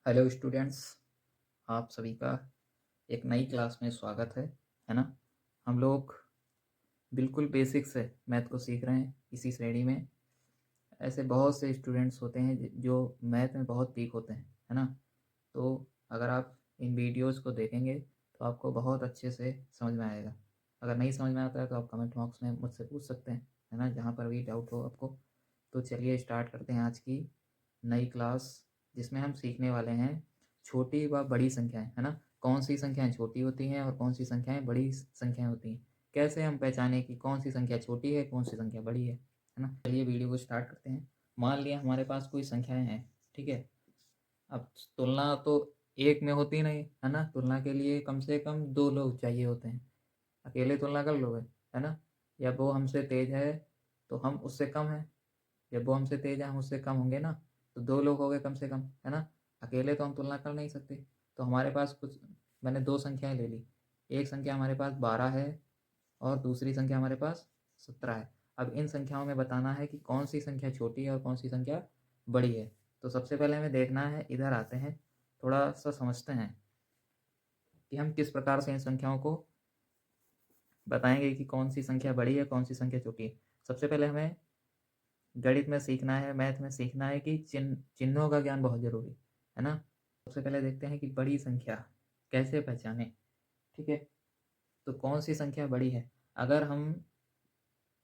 Hello students, आप सभी का एक नई क्लास में स्वागत है ना। हम लोग बिल्कुल बेसिक से मैथ को सीख रहे हैं इसी श्रेणी में। ऐसे बहुत से स्टूडेंट्स होते हैं जो मैथ में बहुत वीक होते हैं, है ना। तो अगर आप इन वीडियोस को देखेंगे तो आपको बहुत अच्छे से समझ में आएगा। अगर नहीं समझ में आता है तो आप कमेंट बॉक्स में मुझसे पूछ सकते हैं, है ना, जहाँ पर भी डाउट हो आपको। तो चलिए स्टार्ट करते हैं आज की नई क्लास, जिसमें हम सीखने वाले हैं छोटी व बड़ी संख्याएं, है ना। कौन सी संख्याएं छोटी होती हैं और कौन सी संख्याएं बड़ी संख्याएं होती हैं। कैसे हम पहचाने कि कौन सी संख्या छोटी है, कौन सी संख्या बड़ी है ना। चलिए वीडियो को स्टार्ट करते हैं। मान लिया हमारे पास कोई संख्याएं हैं, ठीक है। अब तुलना तो एक में होती नहीं, है ना। तुलना के लिए कम से कम दो लोग चाहिए होते हैं। अकेले तुलना कर लोगे, है ना। या वो हमसे तेज है तो हम उससे कम है, जब वो हमसे तेज है हम उससे कम होंगे ना। तो दो लोग हो गए कम से कम, है ना। अकेले तो हम तुलना कर नहीं सकते। तो हमारे पास कुछ, मैंने दो संख्याएं ले ली। एक संख्या हमारे पास 12 है और दूसरी संख्या हमारे पास 17 है। अब इन संख्याओं में बताना है कि कौन सी संख्या छोटी है और कौन सी संख्या बड़ी है। तो सबसे पहले हमें देखना है, इधर आते हैं, थोड़ा सा समझते हैं कि हम किस प्रकार से इन संख्याओं को बताएंगे कि कौन सी संख्या बड़ी है, कौन सी संख्या छोटी है। सबसे पहले हमें गणित में सीखना है, मैथ में सीखना है कि चिन्हों का ज्ञान बहुत जरूरी है ना। सबसे पहले देखते हैं कि बड़ी संख्या कैसे पहचाने, ठीक है। तो कौन सी संख्या बड़ी है। अगर हम,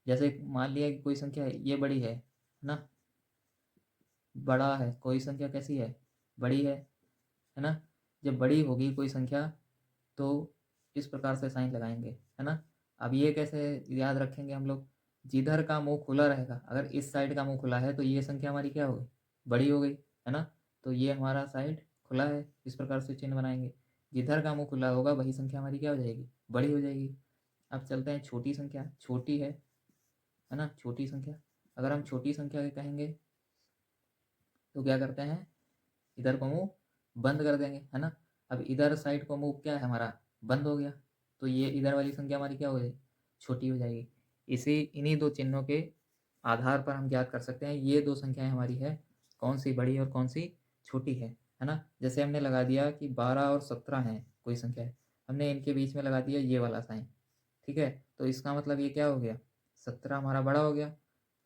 जैसे मान लिया कि कोई संख्या ये बड़ी है ना, बड़ा है, कोई संख्या कैसी है, बड़ी है ना। जब बड़ी होगी कोई संख्या तो इस प्रकार से साइन लगाएंगे, है ना। अब ये कैसे याद रखेंगे हम लोग, जिधर का मुंह खुला रहेगा, अगर इस साइड का मुंह खुला है तो ये संख्या हमारी क्या हो गई, बड़ी हो गई, है ना। तो ये हमारा साइड खुला है, इस प्रकार से चिन्ह बनाएंगे। जिधर का मुंह खुला होगा वही संख्या हमारी क्या हो जाएगी, बड़ी हो जाएगी। अब चलते हैं छोटी संख्या, छोटी है ना, छोटी संख्या। अगर हम छोटी संख्या के कहेंगे तो क्या करते हैं, इधर को मुंह बंद कर देंगे, है ना। अब इधर साइड को मुंह क्या है हमारा, बंद हो गया। तो ये इधर वाली संख्या हमारी क्या हो जाएगी, छोटी हो जाएगी। इसी इन्हीं दो चिन्हों के आधार पर हम ज्ञात कर सकते हैं ये दो संख्याएं हमारी है कौन सी बड़ी और कौन सी छोटी है ना। जैसे हमने लगा दिया कि 12 और 17 हैं कोई संख्या है, हमने इनके बीच में लगा दिया ये वाला साइन, ठीक है। तो इसका मतलब ये क्या हो गया, 17 हमारा बड़ा हो गया,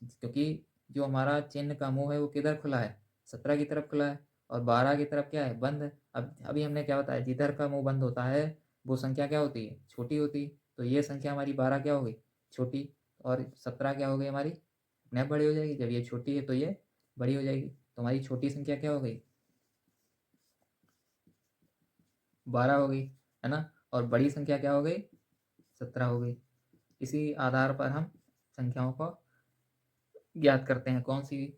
क्योंकि जो हमारा चिन्ह का मुंह है वो किधर खुला है, 17 की तरफ खुला है। और 12 की तरफ क्या है, बंद है। अब अभी हमने क्या बताया, जिधर का मुंह बंद होता है वो संख्या क्या होती है, छोटी होती है। तो ये संख्या हमारी 12 क्या हो गई, छोटी। और 17 क्या हो गई हमारी, अपने आप बड़ी हो जाएगी। जब ये छोटी है तो ये बड़ी हो जाएगी। तो हमारी छोटी संख्या क्या हो गई, 12 हो गई, है ना। और बड़ी संख्या क्या हो गई, 17 हो गई। इसी आधार पर हम संख्याओं को ज्ञात करते हैं कौन सी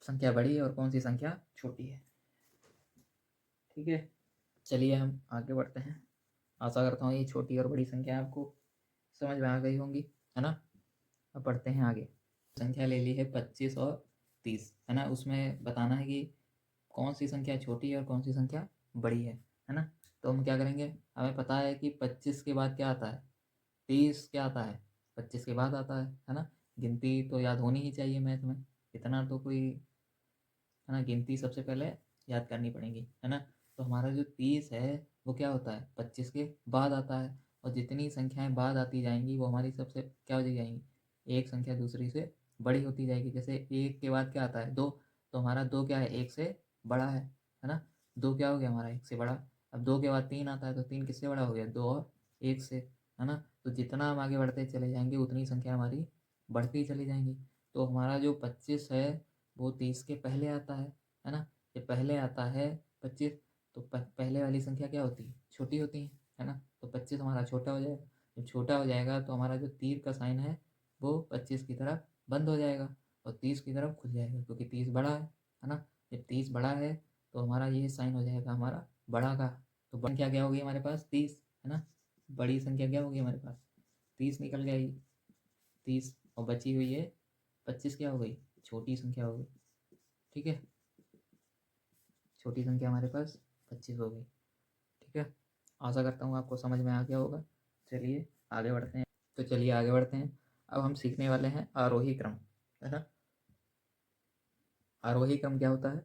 संख्या बड़ी है और कौन सी संख्या छोटी है, ठीक है। चलिए हम आगे बढ़ते हैं। आशा करता हूँ ये छोटी और बड़ी संख्या आपको समझ में आ गई होंगी, है ना। अब बढ़ते हैं आगे। संख्या ले ली है 25 और 30, है ना। उसमें बताना है कि कौन सी संख्या छोटी है और कौन सी संख्या बड़ी है ना। तो हम क्या करेंगे, हमें पता है कि 25 के बाद क्या आता है, 30 क्या आता है, 25 के बाद आता है ना। गिनती तो याद होनी ही चाहिए मैथ में, इतना तो कोई, है ना। गिनती सबसे पहले याद करनी पड़ेगी, है ना। तो हमारा जो 30 है वो क्या होता है, 25 के बाद आता है। और जितनी संख्याएं बाद आती जाएंगी वो हमारी सबसे क्या हो जाएंगी, एक संख्या दूसरी से बड़ी होती जाएगी। जैसे एक के बाद क्या आता है, दो। तो हमारा दो क्या है, एक से बड़ा है ना। दो क्या हो गया हमारा, एक से बड़ा। अब दो के बाद तीन आता है तो तीन किससे बड़ा हो गया, दो और एक से, है ना। तो जितना हम आगे बढ़ते चले जाएंगे उतनी संख्या हमारी बढ़ती चली जाएंगी। तो हमारा जो 25 है वो 30 के पहले आता है ना। जब पहले आता है 25, तो पहले वाली संख्या क्या होती है, छोटी होती है ना। तो 25 हमारा छोटा हो जाएगा। जब छोटा हो जाएगा तो हमारा जो तीर का साइन है वो 25 की तरफ बंद हो जाएगा और 30 की तरफ खुल जाएगा, क्योंकि 30 बड़ा है ना। जब 30 बड़ा है तो हमारा ये साइन हो जाएगा हमारा बड़ा का। तो बड़ी संख्या क्या होगी हमारे पास, 30, है ना। बड़ी संख्या क्या होगी हमारे पास, 30 निकल गई, 30, और बची हुई है 25 क्या हो गई, छोटी संख्या हो गई, ठीक है। छोटी संख्या हमारे पास 25 हो गई, ठीक है। आशा करता हूँ आपको समझ में आ गया होगा। चलिए आगे बढ़ते हैं। तो चलिए आगे बढ़ते हैं। अब हम सीखने वाले हैं आरोही क्रम, है ना। आरोही क्रम क्या होता है,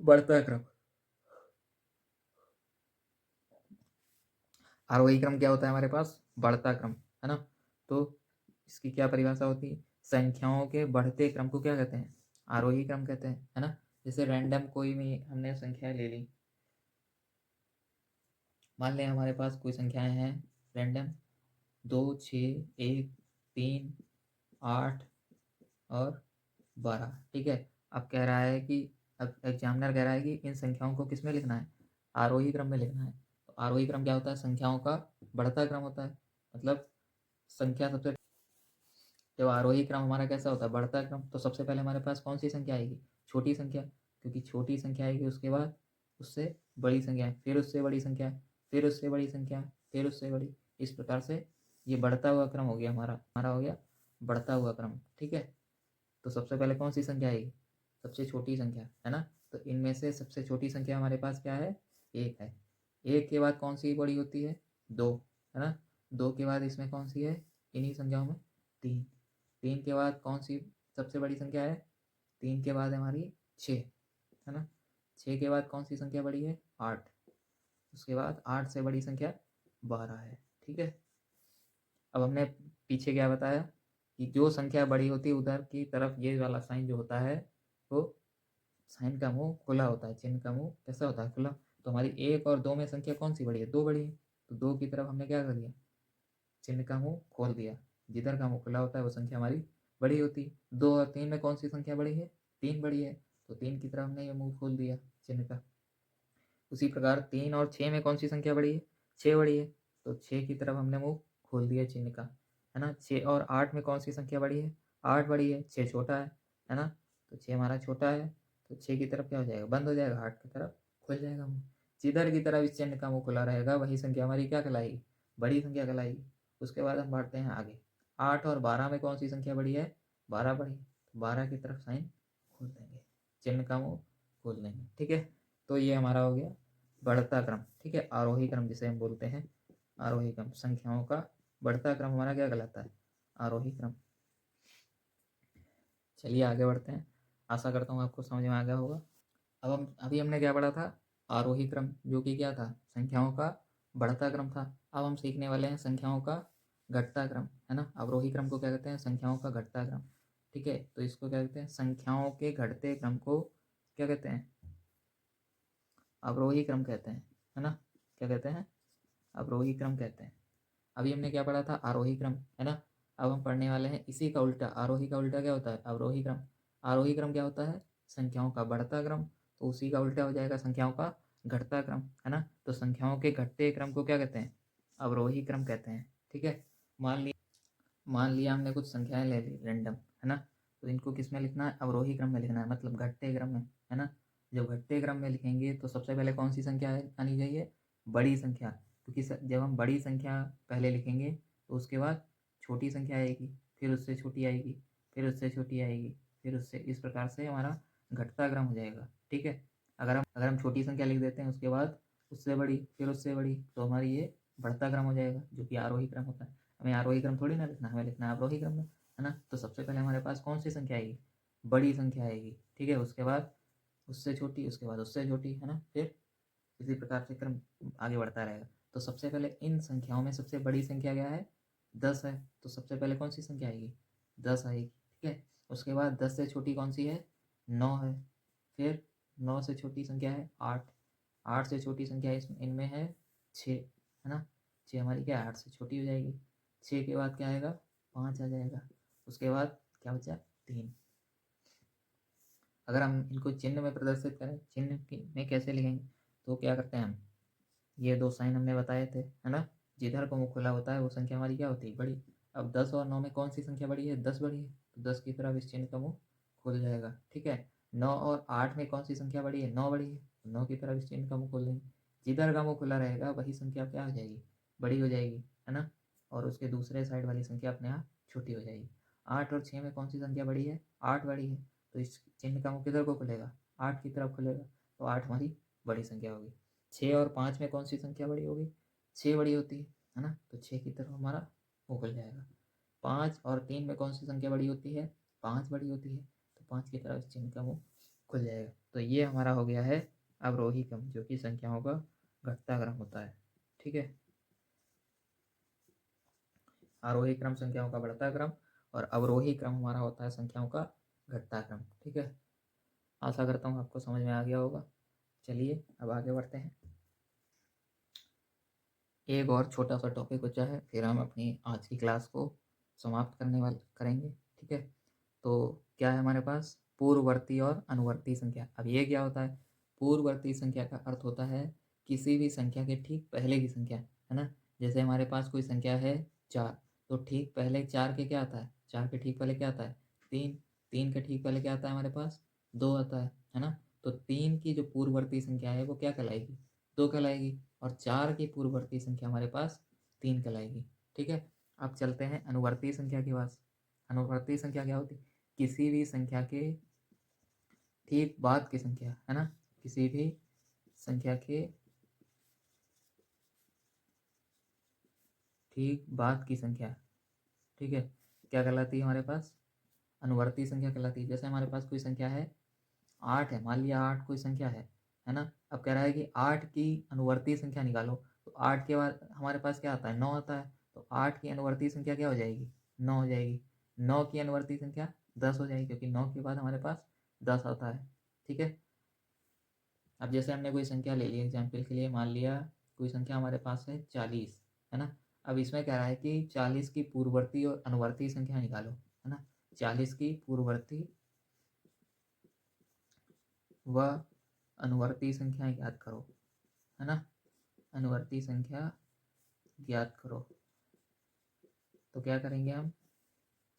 बढ़ता क्रम, आरोही क्रम क्या होता है हमारे पास? बढ़ता क्रम, है ना। तो इसकी क्या परिभाषा होती है? संख्याओं के बढ़ते क्रम को क्या कहते हैं? आरोही क्रम कहते हैं, है ना। जैसे रैंडम कोई भी हमने संख्या ले ली, मान लें हमारे पास कोई संख्याएं हैं रैंडम 2, 6, 1, 3, 8 और 12, ठीक है। अब कह रहा है कि अब एग्जामिनर कह रहा है कि इन संख्याओं को किस में लिखना है? आरोही क्रम में लिखना है। तो आरोही क्रम क्या होता है? संख्याओं का बढ़ता क्रम होता है। मतलब संख्या सबसे, जब आरोही क्रम हमारा कैसा होता है? बढ़ता क्रम, तो सबसे पहले हमारे पास कौन सी संख्या आएगी? छोटी संख्या, क्योंकि छोटी संख्या आएगी, उसके बाद उससे बड़ी संख्या, फिर उससे बड़ी संख्या, फिर उससे बड़ी संख्या, फिर उससे बड़ी। इस प्रकार से ये बढ़ता हुआ क्रम हो गया हमारा हमारा हो गया बढ़ता हुआ क्रम, ठीक है। तो सबसे पहले कौन सी संख्या आएगी? सबसे छोटी संख्या, है ना। तो इनमें से सबसे छोटी संख्या हमारे पास क्या है? एक है। एक के बाद कौन सी बड़ी होती है? दो, है ना। दो के बाद इसमें कौन सी है इन्हीं संख्याओं में? तीन। तीन के बाद कौन सी सबसे बड़ी संख्या है? तीन के बाद हमारी छः, है ना। छः के बाद कौन सी संख्या बड़ी है? आठ। उसके बाद आठ से बड़ी संख्या 12 है, ठीक है। अब हमने पीछे क्या बताया कि जो संख्या बड़ी होती है उधर की तरफ ये वाला साइन जो होता है वो साइन का मुंह खुला होता है, चिन्ह का मुंह कैसा होता है? खुला। तो हमारी एक और दो में संख्या कौन सी बड़ी है? दो बड़ी है। तो दो की तरफ हमने क्या कर दिया? चिन्ह का मुंह खोल दिया। जिधर का मुंह खुला होता है वो संख्या हमारी बड़ी होती है। दो और तीन में कौन सी संख्या बड़ी है? तीन बड़ी है। तो तीन की तरफ हमने ये मुंह खोल दिया चिन्ह का। उसी प्रकार तीन और छः में कौन सी संख्या बड़ी है? छः बड़ी है। तो छः की तरफ हमने मुंह खोल दिया चिन्ह का, है ना। छः और आठ में कौन सी संख्या बड़ी है? आठ बड़ी है। छः छोटा है ना। तो छः हमारा छोटा है, तो छः की तरफ क्या हो जाएगा? बंद हो जाएगा, आठ की तरफ खुल जाएगा मुंह। जिधर की तरफ इस चिन्ह का मुंह खुला रहेगा वही संख्या हमारी क्या कहलाएगी? बड़ी संख्या कहलाएगी। उसके बाद हम बढ़ते हैं आगे। आठ और 12 में कौन सी संख्या बड़ी है? 12 बड़ी। तो 12 की तरफ साइन खोल देंगे, चिन्ह का मुंह खोल देंगे, ठीक है। तो ये हमारा हो गया बढ़ता क्रम, ठीक है। आरोही क्रम जिसे हम बोलते हैं आरोही क्रम, संख्याओं का बढ़ता क्रम हमारा क्या कहलाता है? आरोही क्रम। चलिए आगे बढ़ते हैं। आशा करता हूँ आपको समझ में आ गया होगा। अब हम अभी हमने क्या पढ़ा था? आरोही क्रम, जो कि क्या था? संख्याओं का बढ़ता क्रम था। अब हम सीखने वाले हैं संख्याओं का घटता क्रम, है ना। अवरोही क्रम को क्या कहते हैं? संख्याओं का घटता क्रम, ठीक है। तो इसको क्या कहते हैं? संख्याओं के घटते क्रम को क्या कहते हैं? अवरोही क्रम कहते हैं, है ना। क्या कहते हैं? अवरोही क्रम कहते हैं। अभी हमने क्या पढ़ा था? आरोही क्रम, है ना। अब हम पढ़ने वाले हैं इसी का उल्टा। आरोही का उल्टा क्या होता है? अवरोही क्रम। आरोही क्रम क्या होता है? संख्याओं का बढ़ता क्रम। तो उसी का उल्टा हो जाएगा संख्याओं का घटता क्रम, है ना। तो संख्याओं के घटते क्रम को क्या कहते हैं? अवरोही क्रम कहते हैं, ठीक है। मान लिया हमने कुछ संख्याएं ले ली रैंडम, है ना। तो इनको किस में लिखना है? अवरोही क्रम में लिखना है, मतलब घटते क्रम में, है ना। जब घटते क्रम में लिखेंगे तो सबसे पहले कौन सी संख्या आनी चाहिए? बड़ी संख्या। क्योंकि जब हम बड़ी संख्या पहले लिखेंगे तो उसके बाद छोटी संख्या आएगी, फिर उससे छोटी आएगी, फिर उससे छोटी आएगी, फिर उससे, इस प्रकार से हमारा घटता क्रम हो जाएगा, ठीक है। अगर हम छोटी संख्या लिख देते हैं उसके बाद उससे बड़ी, फिर उससे बड़ी, तो हमारी ये बढ़ता क्रम हो जाएगा, जो कि आरोही क्रम होता है। हमें आरोही क्रम थोड़ी ना लिखना, हमें लिखना है अवरोही क्रम में, है ना। तो सबसे पहले हमारे पास कौन सी संख्या आएगी? बड़ी संख्या आएगी, ठीक है। उसके बाद उससे छोटी, उसके बाद उससे छोटी, है ना। फिर इसी प्रकार से क्रम आगे बढ़ता रहेगा। तो सबसे पहले इन संख्याओं में सबसे बड़ी संख्या क्या है? 10 है। तो सबसे पहले कौन सी संख्या आएगी? 10 आएगी, ठीक है। उसके बाद 10 से छोटी कौन सी है? 9 है। फिर 9 से छोटी संख्या है 8। 8 से छोटी संख्या इनमें है 6, है ना। 6 हमारी क्या है? 8 से छोटी हो जाएगी। 6 के बाद क्या आएगा? 5 आ जाएगा। उसके बाद क्या बचा? 3। अगर हम इनको चिन्ह में प्रदर्शित करें, में कैसे लिखेंगे? तो क्या करते हैं हम? ये दो साइन हमने बताए थे, है ना। जिधर को मुख खुला होता है वो संख्या हमारी क्या होती है? बड़ी। अब 10 और 9 में कौन सी संख्या बड़ी है? 10 बड़ी है। तो 10 की तरफ इस चिन्ह का मुंह खुल जाएगा, ठीक है। 9 और 8 में कौन सी संख्या बड़ी है? 9 बड़ी है। तो 9 की तरफ इस चिन्ह का मुंह खोल देंगे। जिधर का मुंह खुला रहेगा वही संख्या क्या हो जाएगी? बड़ी हो जाएगी, है ना। और उसके दूसरे साइड वाली संख्या अपने आप छोटी हो जाएगी। 8 और 6 में कौन सी संख्या बड़ी है? 8 बड़ी है। तो इस चिन्ह का मुंह किधर को खुलेगा? 8 की तरफ खुलेगा। तो 8 हमारी बड़ी संख्या होगी। 6 और 5 में कौन सी संख्या बड़ी होगी? 6 बड़ी होती है ना। तो 6 की तरफ हमारा मुंह खुल जाएगा। 5 और 3 में कौन सी संख्या बड़ी होती है? 5 बड़ी होती है। तो 5 की तरफ इस चिन्ह का मुंह खुल जाएगा। तो ये हमारा हो गया है अवरोही क्रम, जो कि संख्याओं का घटता क्रम होता है, ठीक है। आरोही क्रम संख्याओं का बढ़ता क्रम और अवरोही क्रम हमारा होता है संख्याओं का घटता क्रम। ठीक है, आशा करता हूँ आपको समझ में आ गया होगा। चलिए अब आगे बढ़ते हैं। एक और छोटा सा टॉपिक बचा है, फिर हम अपनी आज की क्लास को समाप्त करेंगे। ठीक है, तो क्या है हमारे पास, पूर्ववर्ती और अनुवर्ती संख्या। अब ये क्या होता है, पूर्ववर्ती संख्या का अर्थ होता है किसी भी संख्या के ठीक पहले की संख्या, है ना। जैसे हमारे पास कोई संख्या है 4, तो ठीक पहले 4 के क्या आता है, 4 के ठीक पहले क्या आता है 3, 3 के ठीक पहले क्या आता है हमारे पास 2 आता है ना। तो 3 की जो पूर्ववर्ती संख्या है वो क्या कहलाएगी, 2 कहलाएगी, और 4 की पूर्ववर्ती संख्या हमारे पास 3 कहलाएगी। ठीक है, अब चलते हैं अनुवर्ती संख्या के पास। अनुवर्ती संख्या क्या होती है, किसी भी संख्या के ठीक बाद की संख्या, है ना, किसी भी संख्या के ठीक बाद की संख्या। ठीक है, क्या कहलाती है हमारे पास, अनुवर्ती संख्या कहलाती है। जैसे हमारे पास कोई संख्या है 8 है, मान लिया 8 कोई संख्या है ना। अब कह रहा है कि 8 की अनुवर्ती संख्या निकालो, तो 8 के बाद हमारे पास क्या आता है 9 आता है, तो 8 की अनुवर्ती संख्या क्या हो जाएगी 9 हो जाएगी। 9 की अनुवर्ती संख्या 10 हो जाएगी, क्योंकि 9 के बाद हमारे पास 10 आता है। ठीक है, अब जैसे हमने कोई संख्या ले ली एग्जाम्पल के लिए, मान लिया कोई संख्या हमारे पास है 40, है ना। अब इसमें कह रहा है कि 40 की पूर्ववर्ती और अनुवर्ती संख्या निकालो, है ना। 40 की पूर्ववर्ती व अनुवर्ती संख्या ज्ञात करो, है ना, अनुवर्ती संख्या ज्ञात करो। तो क्या करेंगे हम,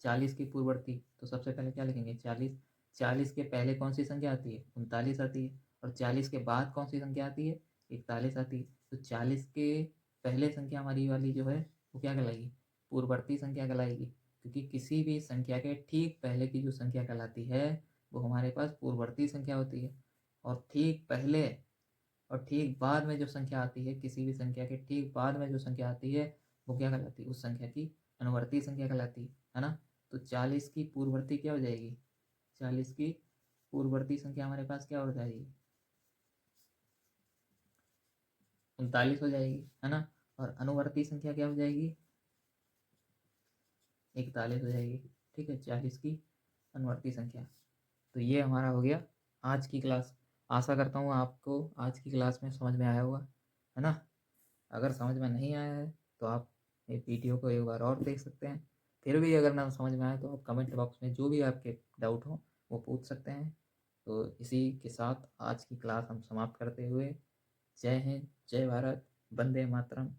40 की पूर्ववर्ती, तो सबसे पहले क्या लिखेंगे 40, 40 के पहले कौन सी संख्या आती है 39 आती है, और 40 के बाद कौन सी संख्या आती है 41 आती है। तो 40 के पहले संख्या हमारी वाली जो है वो क्या कहलाएगी, पूर्ववर्ती संख्या कहलाएगी, क्योंकि किसी भी संख्या के ठीक पहले की जो संख्या कहलाती है वो हमारे पास पूर्ववर्ती संख्या होती है। और ठीक पहले और ठीक बाद में जो संख्या आती है, किसी भी संख्या के ठीक बाद में जो संख्या आती है वो क्या कहलाती है, उस संख्या की अनुवर्ती संख्या कहलाती है ना। तो 40 की पूर्ववर्ती क्या हो जाएगी, 40 की पूर्ववर्ती संख्या हमारे पास क्या हो जाएगी 39 हो जाएगी, है ना। और अनुवर्ती संख्या क्या हो जाएगी 41 हो जाएगी। ठीक है, 40 की अनुवर्ती संख्या। तो ये हमारा हो गया आज की क्लास। आशा करता हूँ आपको आज की क्लास में समझ में आया होगा, है ना। अगर समझ में नहीं आया है तो आप इस वीडियो को एक बार और देख सकते हैं। फिर भी अगर ना समझ में आए तो आप कमेंट बॉक्स में जो भी आपके डाउट हो वो पूछ सकते हैं। तो इसी के साथ आज की क्लास हम समाप्त करते हुए, जय हिंद, जय भारत, वंदे मातरम।